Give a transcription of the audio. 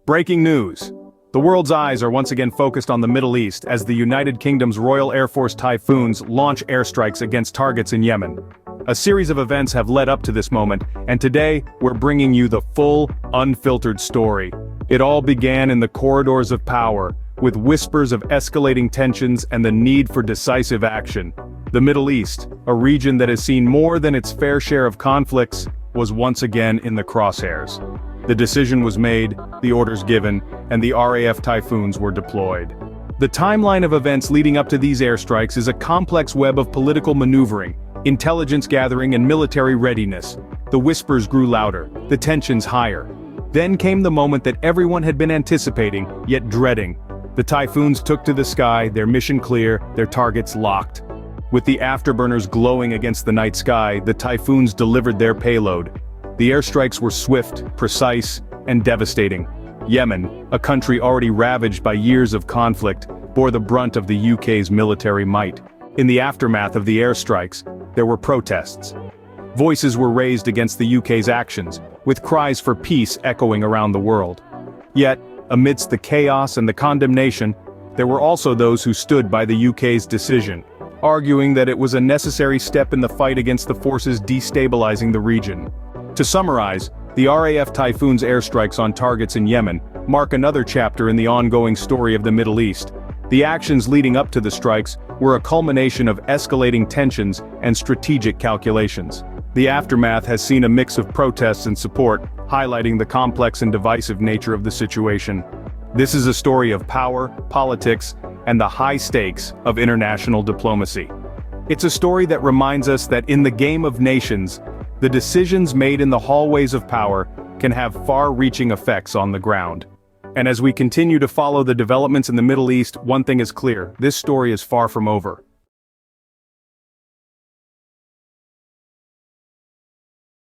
Breaking news. The world's eyes are once again focused on the Middle East as the United Kingdom's Royal Air Force Typhoons launch airstrikes against targets in Yemen. A series of events have led up to this moment, and today, we're bringing you the full, unfiltered story. It all began in the corridors of power, with whispers of escalating tensions and the need for decisive action. The Middle East, a region that has seen more than its fair share of conflicts, was once again in the crosshairs. The decision was made, the orders given, and the RAF Typhoons were deployed. The timeline of events leading up to these airstrikes is a complex web of political maneuvering, intelligence gathering and military readiness. The whispers grew louder, the tensions higher. Then came the moment that everyone had been anticipating, yet dreading. The Typhoons took to the sky, their mission clear, their targets locked. With the afterburners glowing against the night sky, the Typhoons delivered their payload. The airstrikes were swift, precise, and devastating. Yemen, a country already ravaged by years of conflict, bore the brunt of the UK's military might. In the aftermath of the airstrikes, there were protests. Voices were raised against the UK's actions, with cries for peace echoing around the world. Yet, amidst the chaos and the condemnation, there were also those who stood by the UK's decision, arguing that it was a necessary step in the fight against the forces destabilizing the region. To summarize, the RAF Typhoons airstrikes on targets in Yemen mark another chapter in the ongoing story of the Middle East. The actions leading up to the strikes were a culmination of escalating tensions and strategic calculations. The aftermath has seen a mix of protests and support, highlighting the complex and divisive nature of the situation. This is a story of power, politics, and the high stakes of international diplomacy. It's a story that reminds us that in the game of nations, the decisions made in the hallways of power can have far-reaching effects on the ground. And as we continue to follow the developments in the Middle East, one thing is clear: this story is far from over.